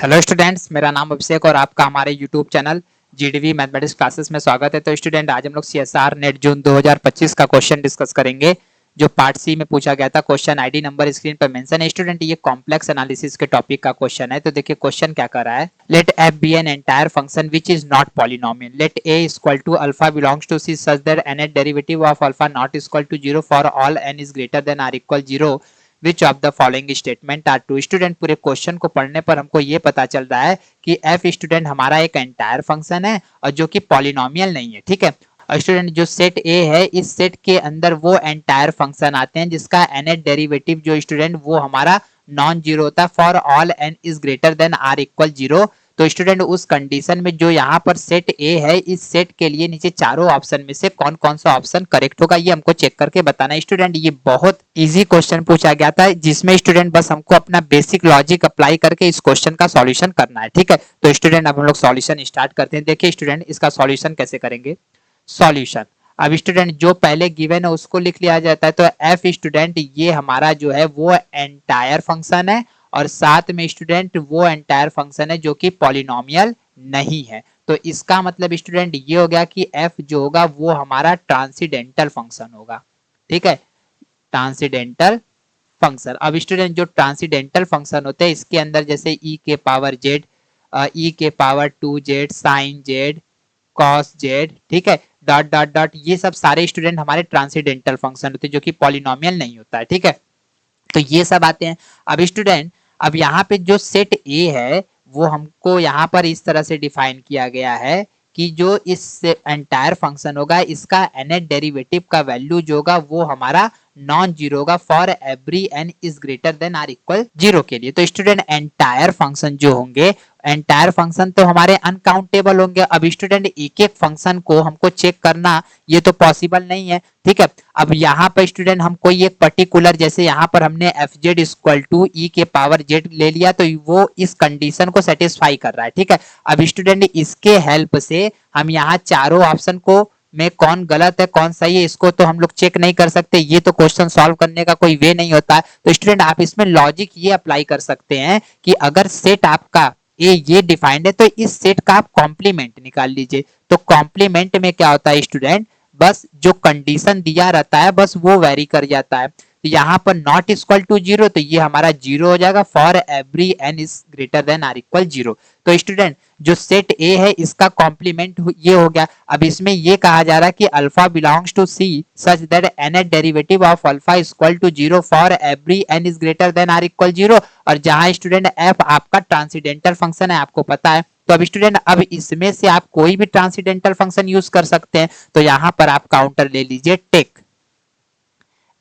Hello students, मेरा नाम अभिषेक और आपका हमारे YouTube channel GDV mathematics classes में स्वागत है। तो स्टूडेंट, आज हम लोग सीएसआर नेट जून 2025 का क्वेश्चन डिस्कस करेंगे जो पार्ट सी में पूछा गया था। क्वेश्चन आईडी नंबर स्क्रीन पर मेंशन है। स्टूडेंट, ये कॉम्प्लेक्स एनालिसिस के टॉपिक का क्वेश्चन है। तो देखिए क्वेश्चन क्या कर रहा है। Let f be an entire function which is not polynomial. Let a equal to alpha belongs to C such that n derivative of alpha not equal to 0 for all n is greater than or equal 0 which of the following statement are true. Student, पूरे question को पढ़ने पर हमको ये पता चल रहा है कि एफ स्टूडेंट हमारा एक एंटायर फंक्शन है और जो कि पॉलिनोमियल नहीं है। ठीक है, और स्टूडेंट जो सेट ए है, इस सेट के अंदर वो एंटायर फंक्शन आते हैं जिसका एन डेरिवेटिव जो स्टूडेंट वो हमारा नॉन जीरो होता है for all n is greater than or equal 0। तो स्टूडेंट उस कंडीशन में जो यहाँ पर सेट ए है, इस सेट के लिए नीचे चारों ऑप्शन में से कौन कौन सा ऑप्शन करेक्ट होगा ये हमको चेक करके बताना है। स्टूडेंट, ये बहुत इजी क्वेश्चन पूछा गया था जिसमें स्टूडेंट बस हमको अपना बेसिक लॉजिक अप्लाई करके इस क्वेश्चन का सॉल्यूशन करना है। ठीक है, तो स्टूडेंट अब हम लोग सॉल्यूशन स्टार्ट करते हैं। देखिए स्टूडेंट, इसका सॉल्यूशन कैसे करेंगे। सॉल्यूशन, अब स्टूडेंट जो पहले गिवन है उसको लिख लिया जाता है। तो एफ स्टूडेंट ये हमारा जो है वो एंटायर फंक्शन है और साथ में स्टूडेंट वो एंटायर फंक्शन है जो कि पॉलिनोमियल नहीं है। तो इसका मतलब स्टूडेंट ये हो गया कि एफ जो होगा वो हमारा ट्रांसीडेंटल फंक्शन होगा। ठीक है, ट्रांसीडेंटल फंक्शन। अब स्टूडेंट जो ट्रांसीडेंटल फंक्शन होते हैं इसके अंदर जैसे ई के पावर जेड, ई के power 2z, sine z, cos z, ठीक है, डॉट डॉट डॉट, ये सब सारे स्टूडेंट हमारे ट्रांसीडेंटल फंक्शन होते हैं जो कि पॉलिनोमियल नहीं होता है। ठीक है, तो ये सब आते हैं। अब स्टूडेंट, अब यहाँ पे जो सेट ए है वो हमको यहाँ पर इस तरह से डिफाइन किया गया है कि जो इस एंटायर फंक्शन होगा इसका एन डेरिवेटिव का वैल्यू जो होगा वो हमारा नॉन जीरो होगा for every n is greater than or equal 0 के लिए। तो स्टूडेंट एंटायर फंक्शन जो होंगे, एंटायर फंक्शन तो हमारे अनकाउंटेबल होंगे। अब स्टूडेंट एक एक फंक्शन को हमको चेक करना ये तो पॉसिबल नहीं है। ठीक है, अब यहाँ पर स्टूडेंट हम कोई एक पर्टिकुलर, जैसे यहाँ पर हमने F Z equal to e के पावर जेड ले लिया तो वो इस कंडीशन को सेटिस्फाई कर रहा है। ठीक है, अब स्टूडेंट इसके हेल्प से हम यहाँ चारों ऑप्शन को में कौन गलत है कौन सही है इसको तो हम लोग चेक नहीं कर सकते, ये तो क्वेश्चन सॉल्व करने का कोई वे नहीं होता है। तो स्टूडेंट आप इसमें लॉजिक ये अप्लाई कर सकते हैं कि अगर सेट आपका ये डिफाइंड है तो इस सेट का आप कॉम्प्लीमेंट निकाल लीजिए। तो कॉम्प्लीमेंट में क्या होता है स्टूडेंट, बस जो कंडीशन दिया रहता है बस वो वेरी कर जाता है। तो यहाँ पर नॉट इक्वल टू 0 तो ये हमारा 0 हो जाएगा for every n is greater than or equal 0। तो स्टूडेंट जो सेट ए है इसका कॉम्प्लीमेंट ये हो गया। अब इसमें ये कहा जा रहा है कि alpha belongs to C such that n derivative of alpha equal to 0 for every n is greater than or equal 0। और जहां स्टूडेंट एफ आपका ट्रांसीडेंटल फंक्शन है, आपको पता है, तो अब स्टूडेंट अब इसमें से आप कोई भी ट्रांसीडेंटल फंक्शन यूज कर सकते हैं। तो यहां पर आप काउंटर ले लीजिए, take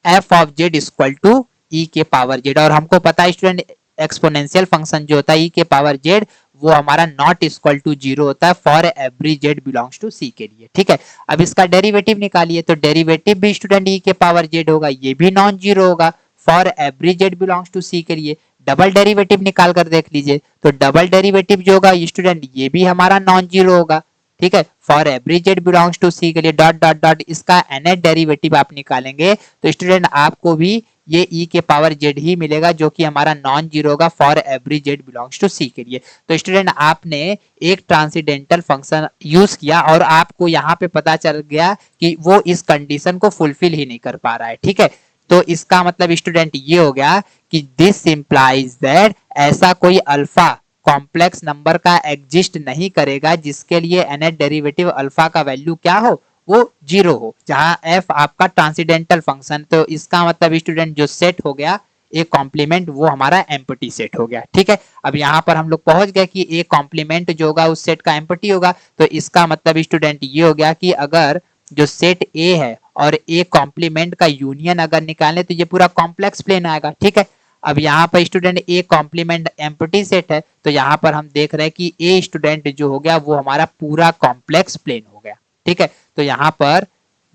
f of z equal to e के पावर जेड। और हमको पता है स्टूडेंट एक्सपोनेंशियल फंक्शन जो होता है ई के पावर जेड वो हमारा नॉट इक्वल टू 0 होता है for every z belongs to c के लिए। ठीक है, अब इसका डेरिवेटिव निकालिए तो डेरिवेटिव भी स्टूडेंट ई के पावर जेड होगा, ये भी नॉन जीरो होगा for every z belongs to c के लिए। डबल डेरिवेटिव निकाल कर देख लीजिए तो डबल डेरिवेटिव जो होगा स्टूडेंट ये भी हमारा नॉन जीरो होगा। ठीक है, for every z belongs to c के लिए डॉट डॉट डॉट इसका एन डेरिवेटिव आप निकालेंगे तो स्टूडेंट आपको भी ये ई के पावर जेड ही मिलेगा जो कि हमारा नॉन जीरो होगा for every z belongs to c के लिए। तो स्टूडेंट आपने एक ट्रांसीडेंटल फंक्शन यूज किया और आपको यहाँ पे पता चल गया कि वो इस कंडीशन को फुलफिल ही नहीं कर पा रहा है। ठीक है, तो इसका मतलब स्टूडेंट ये हो गया कि दिस इंप्लाइज दैट ऐसा कोई अल्फा कॉम्प्लेक्स नंबर का एग्जिस्ट नहीं करेगा जिसके लिए एन डेरिवेटिव अल्फा का वैल्यू क्या हो, वो 0 हो, जहां एफ आपका ट्रांसीडेंटल फंक्शन। तो इसका मतलब स्टूडेंट जो सेट हो गया एक कॉम्प्लीमेंट वो हमारा एम्प्टी सेट हो गया। ठीक है, अब यहाँ पर हम लोग पहुंच गए कि एक कॉम्प्लीमेंट जो होगा उस सेट का एम्प्टी होगा। तो इसका मतलब स्टूडेंट ये हो गया कि अगर जो सेट ए है और ए कॉम्प्लीमेंट का यूनियन अगर निकालें तो ये पूरा कॉम्प्लेक्स प्लेन आएगा। ठीक है, अब यहाँ पर student A complement empty set है तो यहाँ पर हम देख रहे हैं कि ए स्टूडेंट जो हो गया वो हमारा पूरा कॉम्प्लेक्स प्लेन हो गया। ठीक है, तो यहाँ पर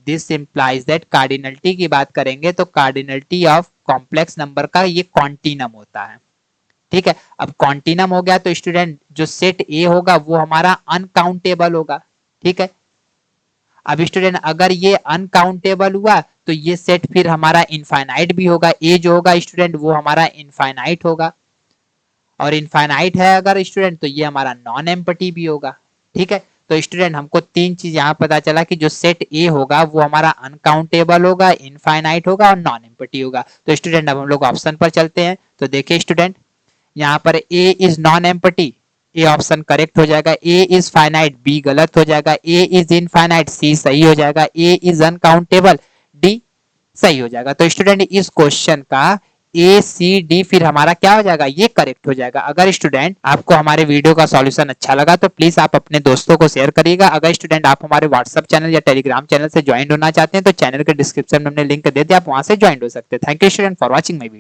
दिस इंप्लाइज दैट कार्डिनलिटी की बात करेंगे तो कार्डिनलिटी ऑफ कॉम्प्लेक्स नंबर का ये कॉन्टिनम होता है। ठीक है, अब कॉन्टिनम हो गया तो स्टूडेंट जो सेट ए होगा वो हमारा अनकाउंटेबल होगा। ठीक है, अब स्टूडेंट अगर ये अनकाउंटेबल हुआ तो ये सेट फिर हमारा इनफाइनाइट भी होगा, ए जो होगा स्टूडेंट वो हमारा इनफाइनाइट होगा। और इनफाइनाइट है अगर स्टूडेंट तो ये हमारा नॉन एम्पटी भी होगा। ठीक है, तो स्टूडेंट हमको तीन चीज यहाँ पता चला कि जो सेट ए होगा वो हमारा अनकाउंटेबल होगा, इनफाइनाइट होगा और नॉन एम्पटी होगा। तो स्टूडेंट अब हम लोग ऑप्शन पर चलते हैं। तो देखिए स्टूडेंट, यहाँ पर A is non empty, A option correct हो जाएगा। ए इज फाइनाइट, बी गलत हो जाएगा। ए इज इनफाइनाइट, सी सही हो जाएगा। ए इज अनकाउंटेबल, डी सही हो जाएगा। तो स्टूडेंट इस क्वेश्चन का ए सी डी फिर हमारा क्या हो जाएगा, ये करेक्ट हो जाएगा। अगर स्टूडेंट आपको हमारे वीडियो का सॉल्यूशन अच्छा लगा तो प्लीज आप अपने दोस्तों को शेयर करिएगा। अगर स्टूडेंट आप हमारे व्हाट्सएप चैनल या टेलीग्राम चैनल से ज्वाइन होना चाहते हैं तो चैनल के डिस्क्रिप्शन में हमने लिंक दे दिया, आप वहां से ज्वाइन हो सकते हैं। Thank you student for watching my video.